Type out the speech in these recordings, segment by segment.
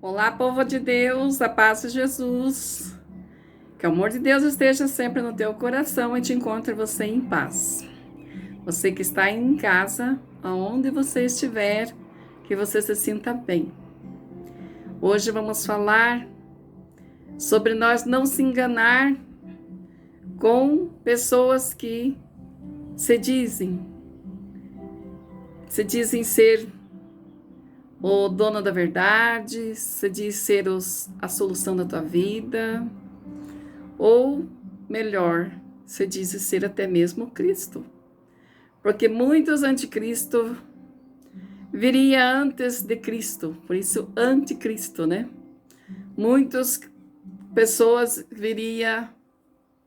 Olá, povo de Deus, a paz de Jesus. Que o amor de Deus esteja sempre no teu coração e te encontre você em paz. Você que está em casa, aonde você estiver, que você se sinta bem. Hoje vamos falar sobre nós não se enganar com pessoas que se dizem ser o dono da verdade, se diz ser a solução da tua vida, ou melhor, se diz ser até mesmo Cristo. Porque muitos anticristo viria antes de Cristo, por isso anticristo, né? Muitas pessoas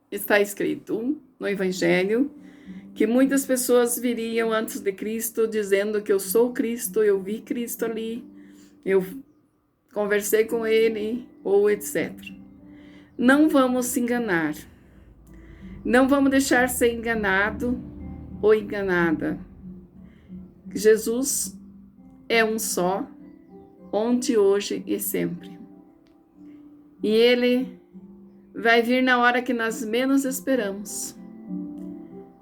está escrito no Evangelho, que muitas pessoas viriam antes de Cristo dizendo que eu sou Cristo, eu vi Cristo ali, eu conversei com ele, ou etc. Não vamos se enganar. Não vamos deixar ser enganado ou enganada. Jesus é um só, ontem, hoje e sempre. E Ele vai vir na hora que nós menos esperamos.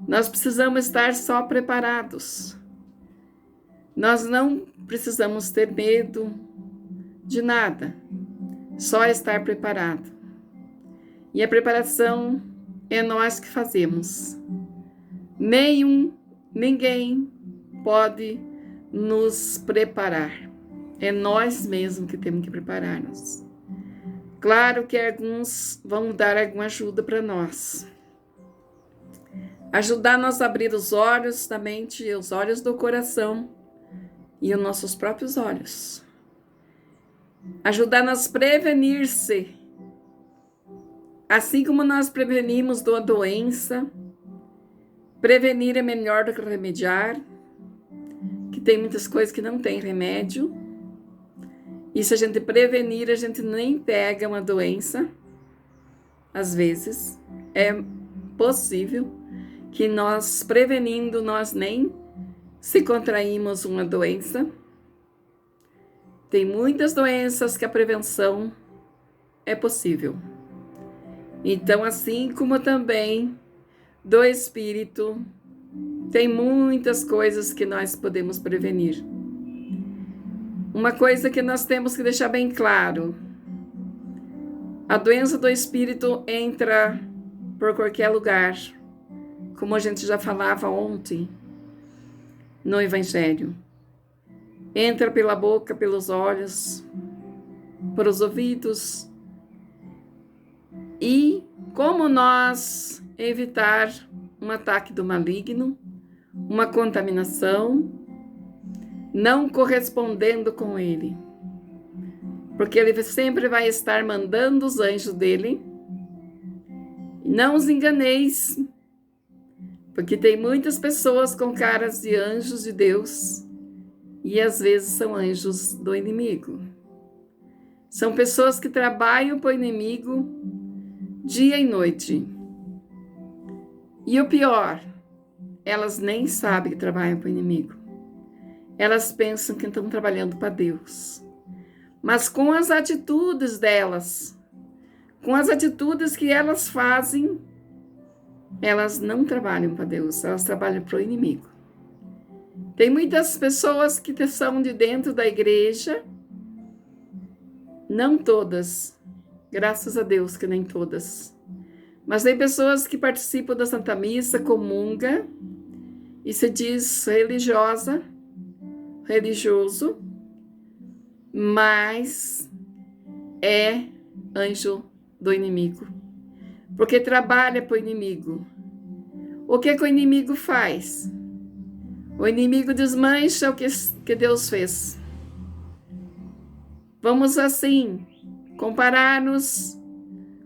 Nós precisamos estar só preparados. Nós não precisamos ter medo de nada, só estar preparado. E a preparação é nós que fazemos. Ninguém pode nos preparar. É nós mesmos que temos que preparar-nos. Claro que alguns vão dar alguma ajuda para nós. Ajudar-nos a abrir os olhos da mente, os olhos do coração e os nossos próprios olhos. Ajudar-nos a prevenir-se. Assim como nós prevenimos da doença, prevenir é melhor do que remediar, que tem muitas coisas que não tem remédio. E se a gente prevenir, a gente nem pega uma doença. Às vezes, é possível que nós prevenindo, nós nem se contraímos uma doença. Tem muitas doenças que a prevenção é possível. Então, assim como também do espírito, tem muitas coisas que nós podemos prevenir. Uma coisa que nós temos que deixar bem claro: a doença do espírito entra por qualquer lugar, como a gente já falava ontem no Evangelho. Entra pela boca, pelos olhos, pelos ouvidos. E como nós evitar um ataque do maligno, uma contaminação, não correspondendo com ele? Porque ele sempre vai estar mandando os anjos dele. Não os enganeis, porque tem muitas pessoas com caras de anjos de Deus e às vezes são anjos do inimigo. São pessoas que trabalham para o inimigo dia e noite. E o pior, elas nem sabem que trabalham para o inimigo. Elas pensam que estão trabalhando para Deus. Mas com as atitudes delas, com as atitudes que elas fazem, elas não trabalham para Deus, elas trabalham para o inimigo. Tem muitas pessoas que são de dentro da igreja, não todas, graças a Deus que nem todas, mas tem pessoas que participam da Santa Missa, comunga, e se diz religioso, mas é anjo do inimigo, porque trabalha para o inimigo. O que o inimigo faz? O inimigo desmancha o que Deus fez. Vamos assim comparar-nos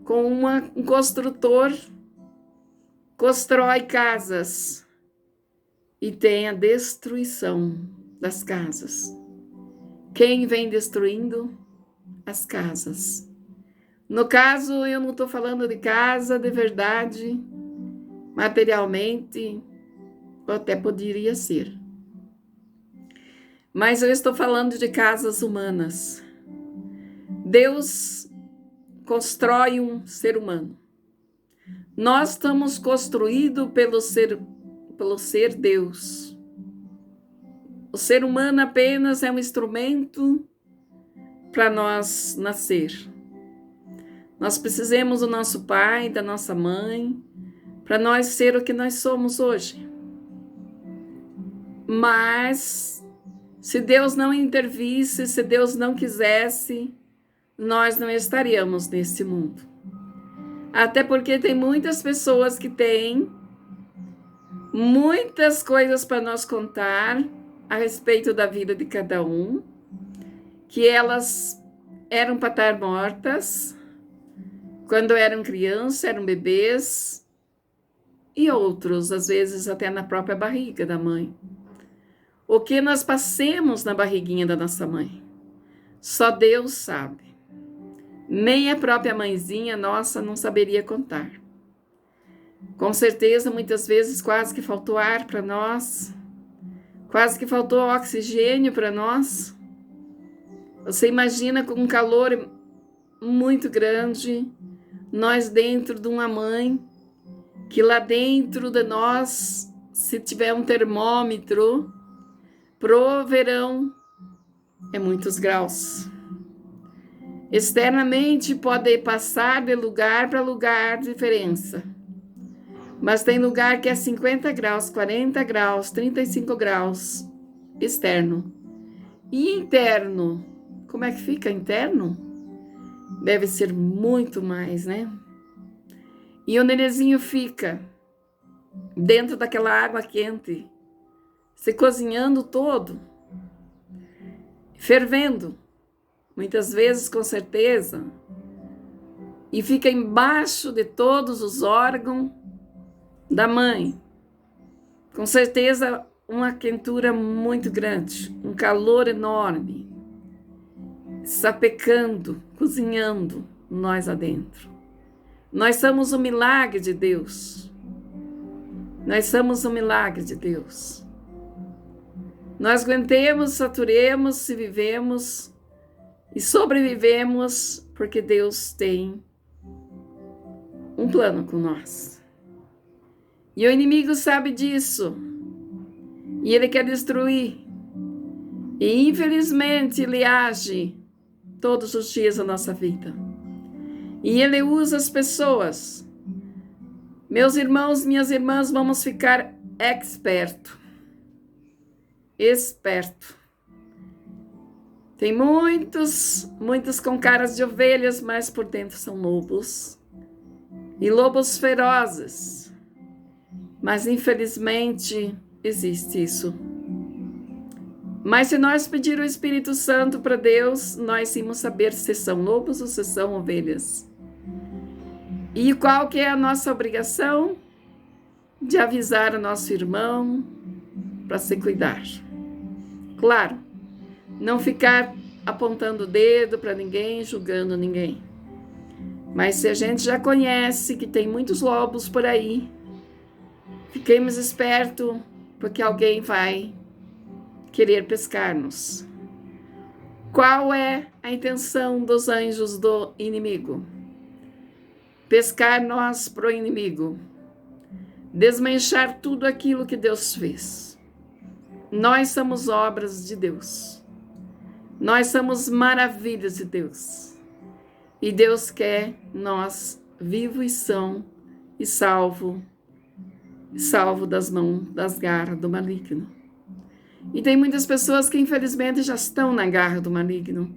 com um construtor, constrói casas e tem a destruição das casas. Quem vem destruindo? As casas. No caso, eu não estou falando de casa de verdade, materialmente, ou até poderia ser. Mas eu estou falando de casas humanas. Deus constrói um ser humano. Nós estamos construídos pelo ser Deus. O ser humano apenas é um instrumento para nós nascer. Nós precisamos do nosso pai, da nossa mãe, para nós ser o que nós somos hoje. Mas, se Deus não intervisse, se Deus não quisesse, nós não estaríamos nesse mundo. Até porque tem muitas pessoas que têm muitas coisas para nos contar a respeito da vida de cada um, que elas eram para estar mortas quando eram crianças, eram bebês, e outros, às vezes, até na própria barriga da mãe. O que nós passemos na barriguinha da nossa mãe, só Deus sabe. Nem a própria mãezinha nossa não saberia contar. Com certeza, muitas vezes, quase que faltou ar para nós, quase que faltou oxigênio para nós. Você imagina com um calor muito grande, nós dentro de uma mãe, que lá dentro de nós, se tiver um termômetro, pro verão, é muitos graus. Externamente pode passar de lugar para lugar diferença. Mas tem lugar que é 50 graus, 40 graus, 35 graus externo. E interno? Como é que fica interno? Deve ser muito mais, né? E o nenenzinho fica dentro daquela água quente, se cozinhando todo, fervendo, muitas vezes com certeza, e fica embaixo de todos os órgãos da mãe. Com certeza uma quentura muito grande, um calor enorme, sapecando, cozinhando nós adentro. Nós somos o milagre de Deus. Nós somos o milagre de Deus. Nós aguentemos, saturemos, se vivemos e sobrevivemos porque Deus tem um plano com nós. E o inimigo sabe disso. E ele quer destruir. E infelizmente ele age todos os dias da nossa vida. E ele usa as pessoas. Meus irmãos, minhas irmãs, vamos ficar esperto. Tem muitos com caras de ovelhas, mas por dentro são lobos. E lobos ferozes. Mas infelizmente existe isso. Mas se nós pedir o Espírito Santo para Deus, nós vamos saber se são lobos ou se são ovelhas. E qual que é a nossa obrigação? De avisar o nosso irmão para se cuidar. Claro, não ficar apontando o dedo para ninguém, julgando ninguém. Mas se a gente já conhece que tem muitos lobos por aí, fiquemos espertos, porque alguém vai querer pescar-nos. Qual é a intenção dos anjos do inimigo? Pescar nós para o inimigo. Desmanchar tudo aquilo que Deus fez. Nós somos obras de Deus. Nós somos maravilhas de Deus. E Deus quer nós vivos e são e salvo das mãos, das garras do maligno. E tem muitas pessoas que infelizmente já estão na garra do maligno.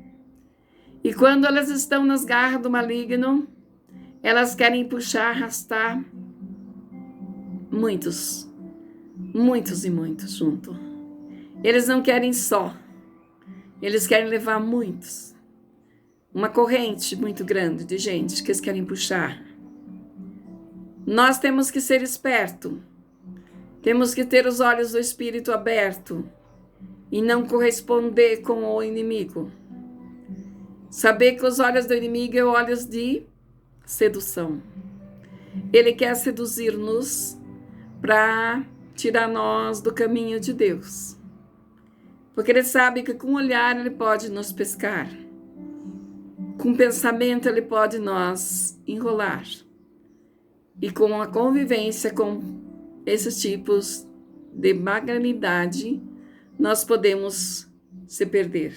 E quando elas estão nas garras do maligno, elas querem puxar, arrastar muitos junto. Eles não querem só, eles querem levar muitos. Uma corrente muito grande de gente que eles querem puxar. Nós temos que ser espertos, temos que ter os olhos do Espírito abertos e não corresponder com o inimigo. Saber que os olhos do inimigo são olhos de sedução. Ele quer seduzir-nos para tirar nós do caminho de Deus. Porque ele sabe que com o olhar ele pode nos pescar. Com pensamento ele pode nos enrolar. E com a convivência com esses tipos de magnanimidade, nós podemos se perder.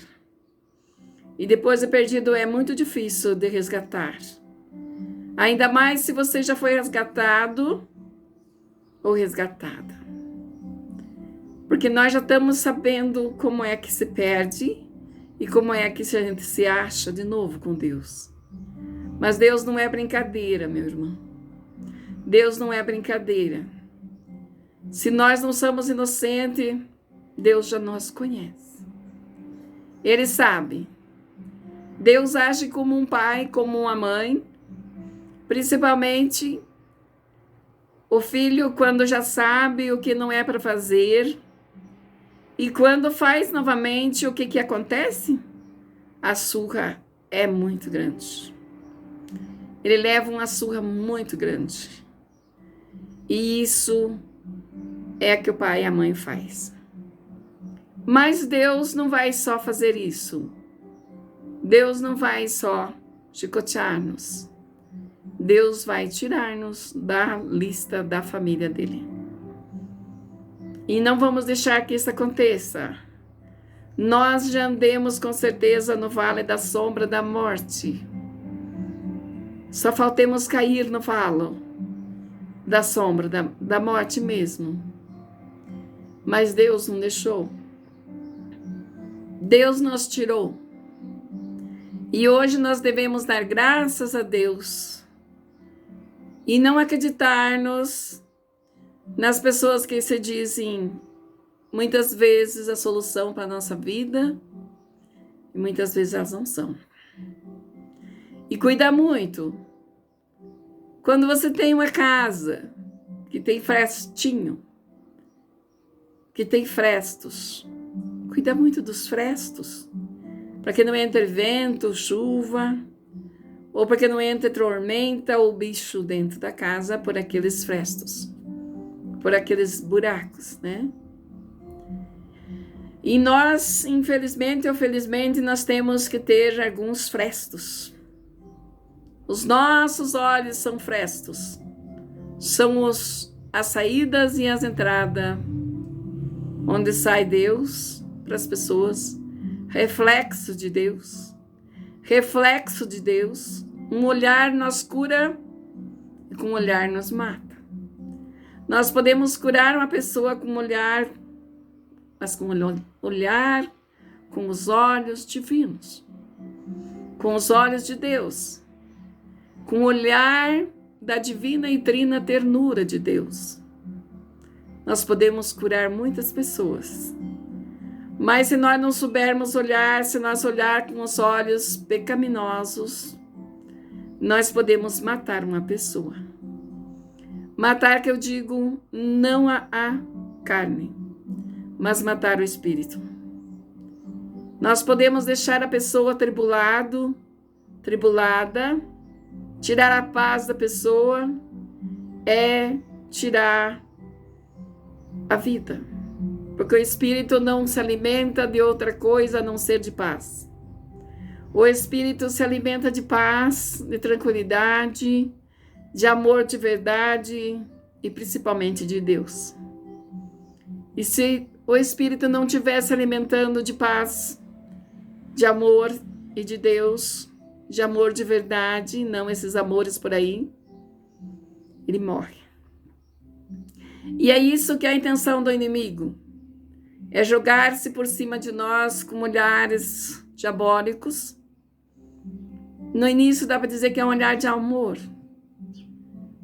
E depois de perdido é muito difícil de resgatar. Ainda mais se você já foi resgatado ou resgatada. Porque nós já estamos sabendo como é que se perde e como é que a gente se acha de novo com Deus. Mas Deus não é brincadeira, meu irmão. Deus não é brincadeira. Se nós não somos inocentes, Deus já nos conhece. Ele sabe. Deus age como um pai, como uma mãe, principalmente o filho quando já sabe o que não é para fazer e quando faz novamente, o que acontece? A surra é muito grande. Ele leva uma surra muito grande. E isso é que o pai e a mãe faz. Mas Deus não vai só fazer isso. Deus não vai só chicotear-nos. Deus vai tirar-nos da lista da família dele. E não vamos deixar que isso aconteça. Nós já andemos com certeza no vale da sombra da morte. Só faltemos cair no vale da sombra da morte mesmo. Mas Deus não deixou. Deus nos tirou. E hoje nós devemos dar graças a Deus e não acreditar-nos nas pessoas que se dizem muitas vezes a solução para a nossa vida e muitas vezes elas não são. E cuidar muito. Quando você tem uma casa que tem frestinho, que tem frestos, cuida muito dos frestos, para que não entre vento, chuva, ou para que não entre tormenta ou bicho dentro da casa por aqueles frestos, por aqueles buracos, né? E nós, infelizmente ou felizmente, nós temos que ter alguns frestos. Os nossos olhos são frestos. São as saídas e as entradas, onde sai Deus para as pessoas. Reflexo de Deus. Reflexo de Deus. Um olhar nos cura e com um olhar nos mata. Nós podemos curar uma pessoa com um olhar, mas com um olhar com os olhos divinos, com os olhos de Deus, com o olhar da divina e trina ternura de Deus. Nós podemos curar muitas pessoas. Mas se nós não soubermos olhar, se nós olhar com os olhos pecaminosos, nós podemos matar uma pessoa. Matar, que eu digo, não a carne, mas matar o espírito. Nós podemos deixar a pessoa tribulada, tirar a paz da pessoa, é tirar a vida. Porque o espírito não se alimenta de outra coisa a não ser de paz. O espírito se alimenta de paz, de tranquilidade, de amor de verdade e principalmente de Deus. E se o espírito não estiver se alimentando de paz, de amor e de Deus, de amor de verdade, não esses amores por aí, ele morre. E é isso que é a intenção do inimigo. É jogar-se por cima de nós com olhares diabólicos. No início dá para dizer que é um olhar de amor,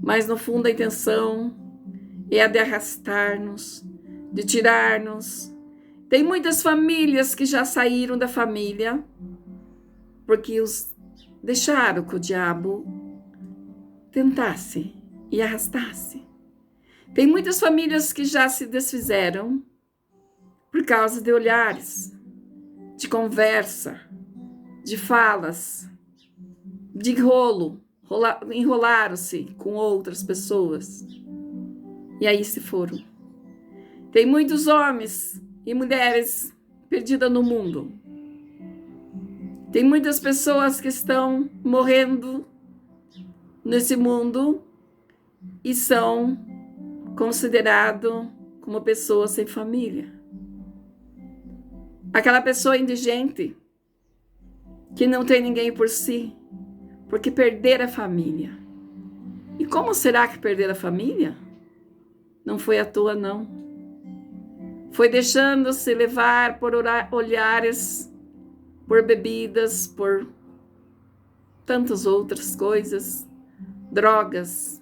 mas no fundo a intenção é a de arrastar-nos, de tirar-nos. Tem muitas famílias que já saíram da família porque os deixaram que o diabo tentasse e arrastasse. Tem muitas famílias que já se desfizeram por causa de olhares, de conversa, de falas, de enrolaram-se com outras pessoas e aí se foram. Tem muitos homens e mulheres perdidas no mundo Tem muitas pessoas que estão morrendo nesse mundo e são considerados como pessoas sem família. Aquela pessoa indigente que não tem ninguém por si, porque perderam a família. E como será que perderam a família? Não foi à toa, não. Foi deixando-se levar por olhares, por bebidas, por tantas outras coisas, drogas,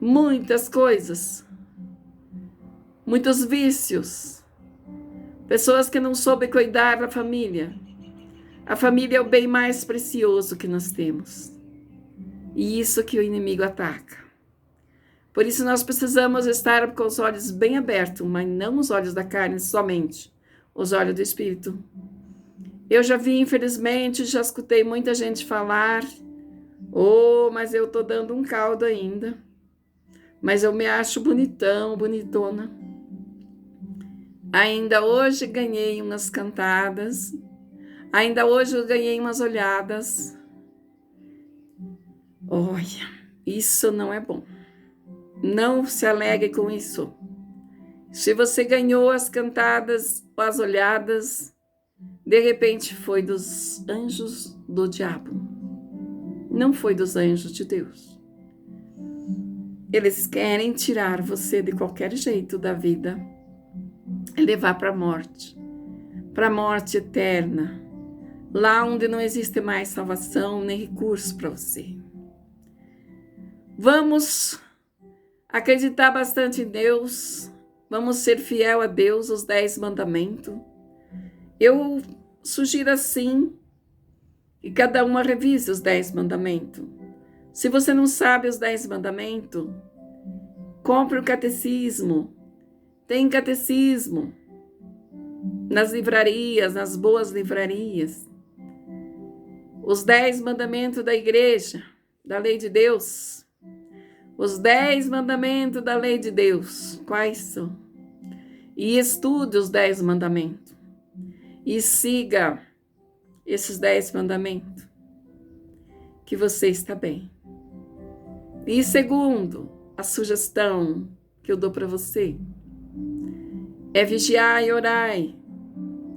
muitas coisas, muitos vícios, pessoas que não soubem cuidar da família. A família é o bem mais precioso que nós temos. E isso que o inimigo ataca. Por isso nós precisamos estar com os olhos bem abertos, mas não os olhos da carne somente, os olhos do Espírito. Eu já vi, infelizmente, já escutei muita gente falar, mas eu tô dando um caldo ainda. Mas eu me acho bonitão, bonitona. Ainda hoje ganhei umas cantadas, ainda hoje eu ganhei umas olhadas. Olha, isso não é bom. Não se alegre com isso. Se você ganhou as cantadas ou as olhadas, de repente foi dos anjos do diabo. Não foi dos anjos de Deus. Eles querem tirar você de qualquer jeito da vida e levar para a morte eterna, lá onde não existe mais salvação nem recurso para você. Vamos acreditar bastante em Deus, vamos ser fiel a Deus, os 10 mandamentos. Eu sugiro assim, que cada uma revise os 10 mandamentos. Se você não sabe os 10 mandamentos, compre o catecismo. Tem catecismo nas livrarias, nas boas livrarias. Os 10 mandamentos da igreja, da lei de Deus. Os 10 mandamentos da lei de Deus, quais são? E estude os 10 mandamentos. E siga esses 10 mandamentos, que você está bem. E segundo, a sugestão que eu dou para você é vigiar e orar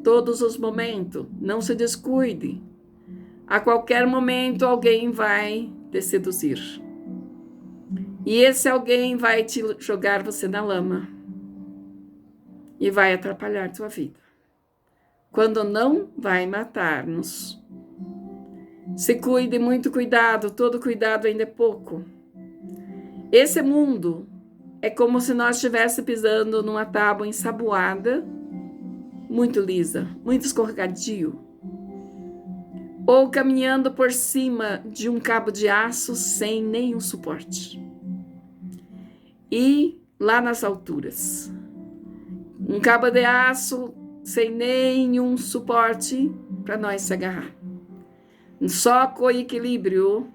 todos os momentos. Não se descuide. A qualquer momento alguém vai te seduzir. E esse alguém vai te jogar você na lama e vai atrapalhar tua vida. Quando não vai matar-nos. Se cuide, muito cuidado, todo cuidado ainda é pouco. Esse mundo é como se nós estivéssemos pisando numa tábua ensaboada, muito lisa, muito escorregadio, ou caminhando por cima de um cabo de aço sem nenhum suporte. E lá nas alturas, um cabo de aço sem nenhum suporte para nós se agarrar. Só com equilíbrio.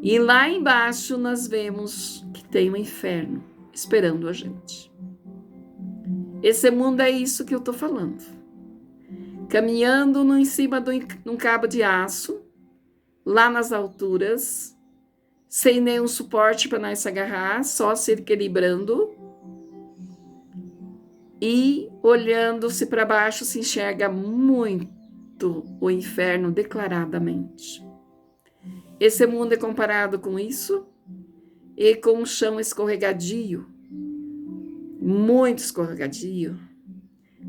E lá embaixo nós vemos que tem um inferno esperando a gente. Esse mundo é isso que eu estou falando. Caminhando em cima de um cabo de aço, lá nas alturas, sem nenhum suporte para nós se agarrar, só se equilibrando. E olhando-se para baixo se enxerga muito o inferno declaradamente. Esse mundo é comparado com isso e com um chão escorregadio, muito escorregadio.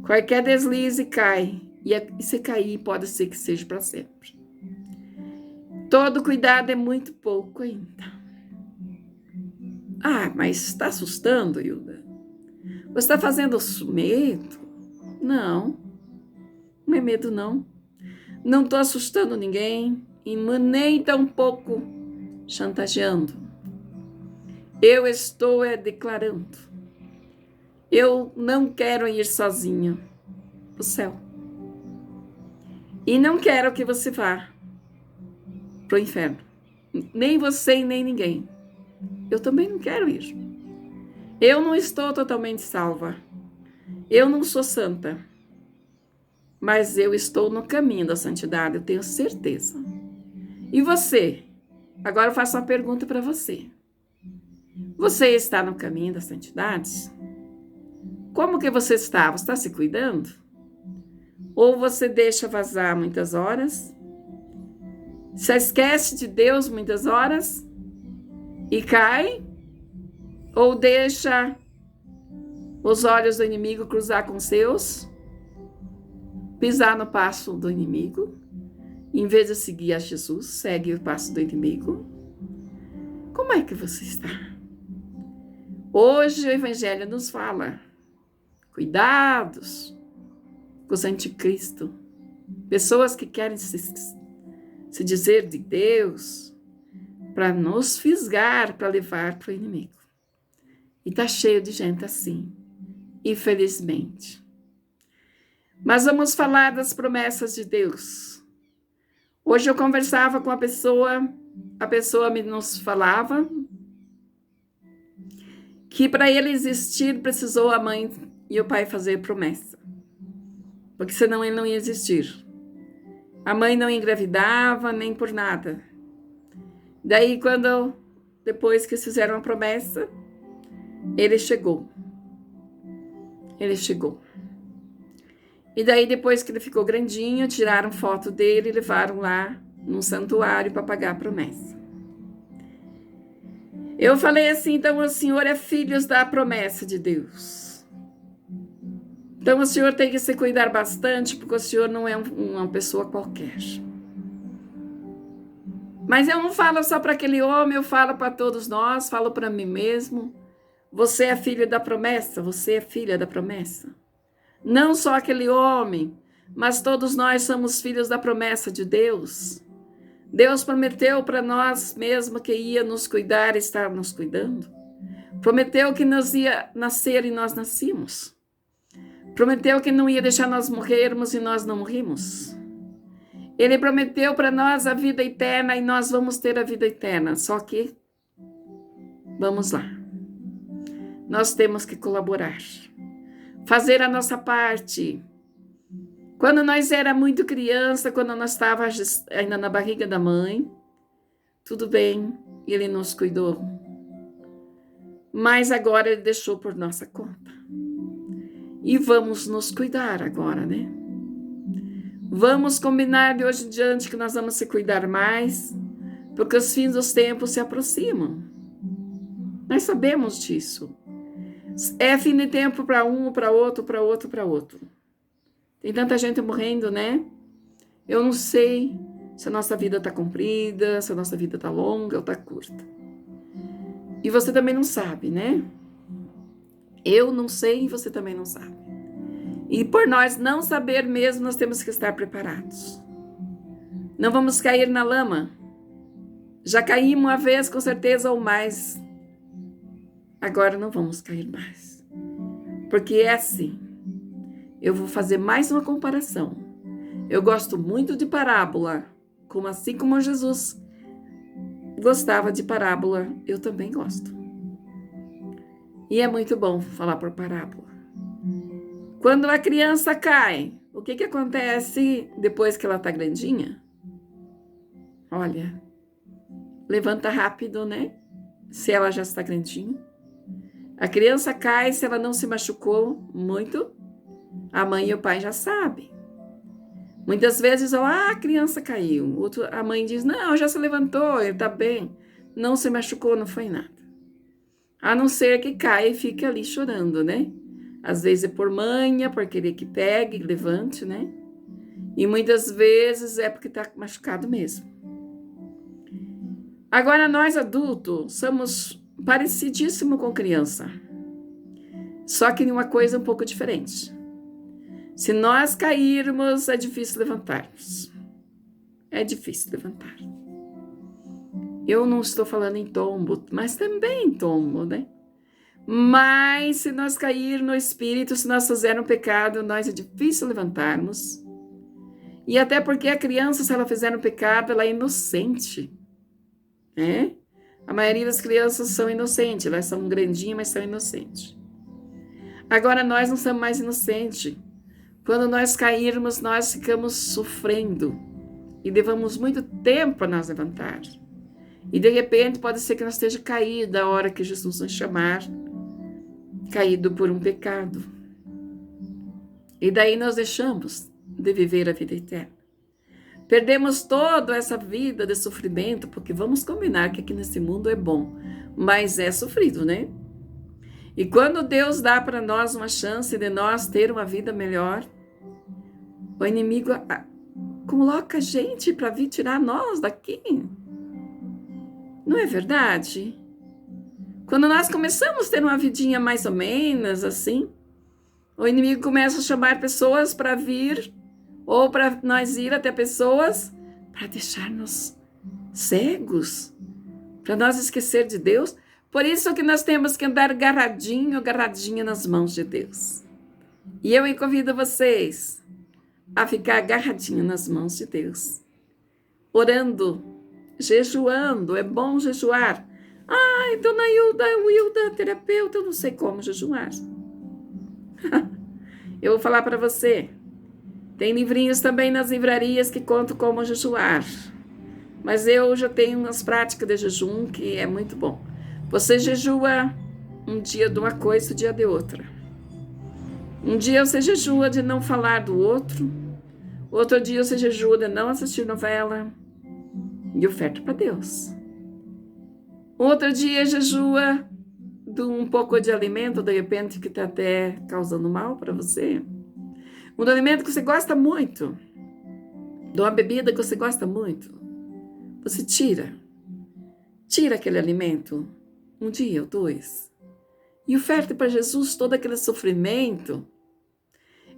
Qualquer deslize cai, e se cair pode ser que seja para sempre. Todo cuidado é muito pouco ainda. Mas está assustando, Hilda? Você está fazendo medo? Não é medo não. Não estou assustando ninguém e nem tampouco chantageando. Eu estou declarando. Eu não quero ir sozinha para o céu. E não quero que você vá para o inferno. Nem você e nem ninguém. Eu também não quero ir. Eu não estou totalmente salva. Eu não sou santa. mas eu estou no caminho da santidade, eu tenho certeza. E você? Agora eu faço uma pergunta para você. Você está no caminho da santidade? Como que você está? Você está se cuidando? Ou você deixa vazar muitas horas? Se esquece de Deus muitas horas e cai? Ou deixa os olhos do inimigo cruzar com os seus? Pisar no passo do inimigo? Em vez de seguir a Jesus, segue o passo do inimigo? Como é que você está? Hoje o Evangelho nos fala: cuidados com os anticristo, pessoas que querem se dizer de Deus para nos fisgar, para levar para o inimigo. E está cheio de gente assim, infelizmente. Mas vamos falar das promessas de Deus. Hoje eu conversava com a pessoa me nos falava que para ele existir precisou a mãe e o pai fazer promessa, porque senão ele não ia existir. A mãe não engravidava nem por nada. Daí depois que fizeram a promessa, ele chegou. E daí depois que ele ficou grandinho, tiraram foto dele e levaram lá num santuário para pagar a promessa. Eu falei assim: então o senhor é filho da promessa de Deus. Então o senhor tem que se cuidar bastante, porque o senhor não é uma pessoa qualquer. Mas eu não falo só para aquele homem, eu falo para todos nós, falo para mim mesmo. Você é filho da promessa, você é filha da promessa. Não só aquele homem, mas todos nós somos filhos da promessa de Deus. Deus prometeu para nós mesmo que ia nos cuidar e estar nos cuidando. Prometeu que nós ia nascer e nós nascemos. Prometeu que não ia deixar nós morrermos e nós não morrimos. Ele prometeu para nós a vida eterna e nós vamos ter a vida eterna. Só que, vamos lá. Nós temos que colaborar. Fazer a nossa parte. Quando nós era muito criança, quando nós estávamos ainda na barriga da mãe, tudo bem, ele nos cuidou. Mas agora ele deixou por nossa conta. E vamos nos cuidar agora, né? Vamos combinar de hoje em diante que nós vamos se cuidar mais, porque os fins dos tempos se aproximam. Nós sabemos disso. É fim de tempo para um, para outro, para outro, para outro. Tem tanta gente morrendo, né? Eu não sei se a nossa vida está comprida, se a nossa vida está longa ou está curta. E você também não sabe, né? Eu não sei e você também não sabe. E por nós não saber mesmo, nós temos que estar preparados. Não vamos cair na lama. Já caímos uma vez, com certeza, ou mais. Agora não vamos cair mais. Porque é assim. Eu vou fazer mais uma comparação. Eu gosto muito de parábola. Assim como Jesus gostava de parábola, eu também gosto. E é muito bom falar por parábola. Quando a criança cai, o que acontece depois que ela está grandinha? Olha, levanta rápido, né? Se ela já está grandinha. A criança cai, se ela não se machucou muito, a mãe e o pai já sabem. Muitas vezes, a criança caiu. A mãe diz, não, já se levantou, ele está bem. Não se machucou, não foi nada. A não ser que caia e fique ali chorando, né? Às vezes é por manha, por querer que pegue, levante, né? E muitas vezes é porque está machucado mesmo. Agora, nós adultos somos parecidíssimo com criança. Só que em uma coisa um pouco diferente. Se nós cairmos, é difícil levantarmos. É difícil levantar. Eu não estou falando em tombo, mas também em tombo, né? Mas se nós cair no espírito, se nós fizermos um pecado, nós é difícil levantarmos. E até porque a criança, se ela fizer um pecado, ela é inocente. Né? A maioria das crianças são inocentes, elas são grandinhas, mas são inocentes. Agora nós não somos mais inocentes. Quando nós cairmos, nós ficamos sofrendo e levamos muito tempo a nos levantar. E de repente pode ser que nós esteja caído a hora que Jesus nos chamar, caído por um pecado. E daí nós deixamos de viver a vida eterna. Perdemos toda essa vida de sofrimento, porque vamos combinar que aqui nesse mundo é bom, mas é sofrido, né? E quando Deus dá para nós uma chance de nós ter uma vida melhor, o inimigo coloca gente para vir tirar nós daqui. Não é verdade? Quando nós começamos a ter uma vidinha mais ou menos assim, o inimigo começa a chamar pessoas para vir, ou para nós ir até pessoas para deixar-nos cegos, para nós esquecer de Deus. Por isso que nós temos que andar agarradinha nas mãos de Deus. E eu convido vocês a ficar agarradinho nas mãos de Deus, orando, jejuando. É bom jejuar. Ai, dona Hilda, terapeuta, eu não sei como jejuar. Eu vou falar para você. Tem livrinhos também nas livrarias que contam como jejuar. Mas eu já tenho umas práticas de jejum que é muito bom. Você jejua um dia de uma coisa, o dia de outra. Um dia você jejua de não falar do outro. Outro dia você jejua de não assistir novela. E oferta para Deus. Outro dia jejua de um pouco de alimento, de repente, que está até causando mal para você. Um alimento que você gosta muito. De uma bebida que você gosta muito. Você tira aquele alimento, um dia ou dois, e oferta para Jesus todo aquele sofrimento.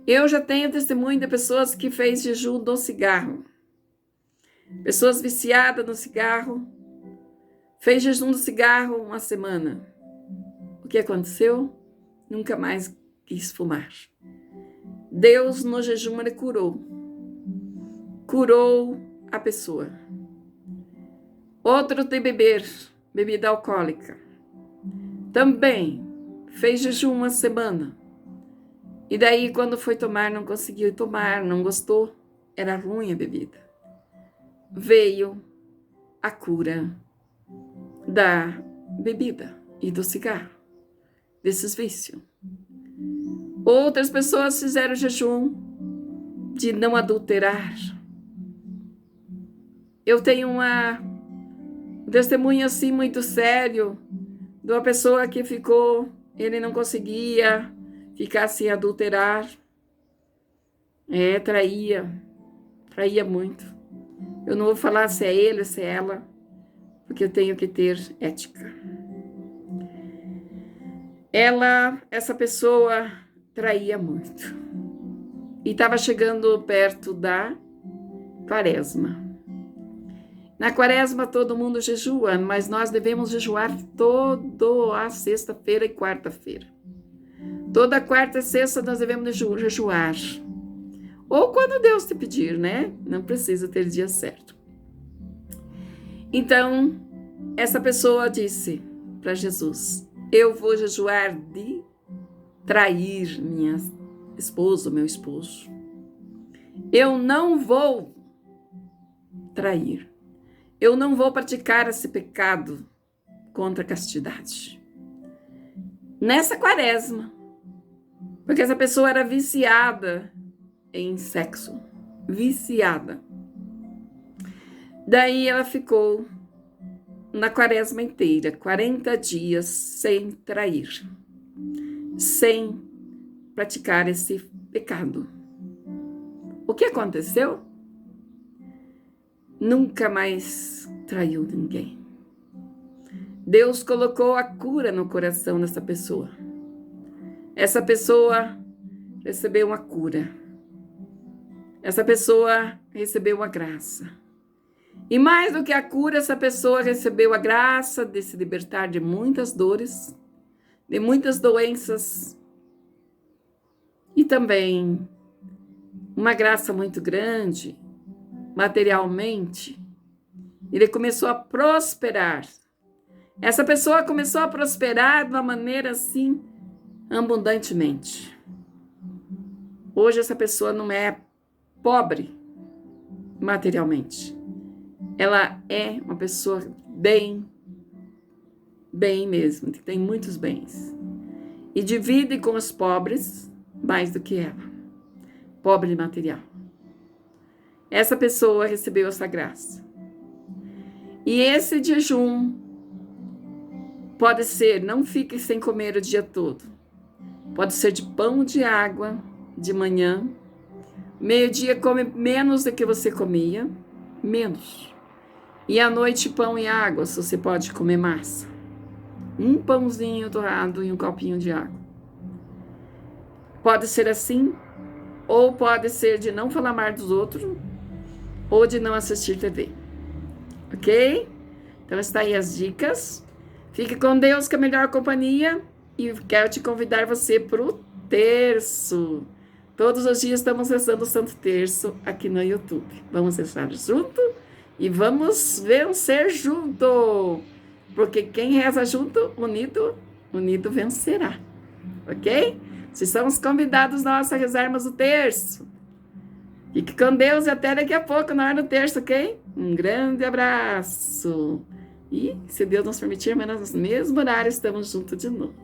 Eu já tenho testemunho de pessoas que fez jejum do cigarro. Pessoas viciadas no cigarro, fez jejum do cigarro uma semana. O que aconteceu? Nunca mais quis fumar. Deus no jejum ele curou a pessoa. Outro de beber bebida alcoólica, também fez jejum uma semana. E daí quando foi tomar, não conseguiu tomar, não gostou, era ruim a bebida. Veio a cura da bebida e do cigarro, desses vícios. Outras pessoas fizeram jejum de não adulterar. Eu tenho um testemunho assim muito sério de uma pessoa que ele não conseguia ficar sem adulterar. Traía muito. Eu não vou falar se é ele ou se é ela, porque eu tenho que ter ética. Essa pessoa traía muito. E estava chegando perto da quaresma. Na quaresma todo mundo jejua, mas nós devemos jejuar toda a sexta-feira e quarta-feira. Toda quarta e sexta nós devemos jejuar. Ou quando Deus te pedir, né? Não precisa ter dia certo. Então, essa pessoa disse para Jesus: eu vou jejuar de trair minha esposa, meu esposo. Eu não vou trair. Eu não vou praticar esse pecado contra a castidade. Nessa quaresma. Porque essa pessoa era viciada em sexo. Viciada. Daí ela ficou na quaresma inteira, 40 dias sem trair. Sem praticar esse pecado. O que aconteceu? Nunca mais traiu ninguém. Deus colocou a cura no coração dessa pessoa. Essa pessoa recebeu uma cura. Essa pessoa recebeu uma graça. E mais do que a cura, essa pessoa recebeu a graça de se libertar de muitas dores, de muitas doenças. E também uma graça muito grande, materialmente. Ele começou a prosperar. Essa pessoa começou a prosperar de uma maneira assim, abundantemente. Hoje essa pessoa não é pobre materialmente. Ela é uma pessoa bem mesmo, que tem muitos bens. E divide com os pobres mais do que ela. Pobre material. Essa pessoa recebeu essa graça. E esse jejum pode ser, não fique sem comer o dia todo. Pode ser de pão, de água, de manhã. Meio-dia come menos do que você comia. Menos. E à noite, pão e água, se você pode comer massa. Um pãozinho dourado e um copinho de água. Pode ser assim, ou pode ser de não falar mais dos outros, ou de não assistir TV. Ok? Então, está aí as dicas. Fique com Deus, que é a melhor companhia. E quero te convidar você para o terço. Todos os dias estamos rezando o Santo Terço aqui no YouTube. Vamos rezar junto e vamos vencer junto. Porque quem reza junto, unido vencerá. Ok? Vocês são os convidados nossos a rezarmos o terço. Fique com Deus e até daqui a pouco na hora do terço, ok? Um grande abraço. E, se Deus nos permitir, mas no mesmo horário estamos juntos de novo.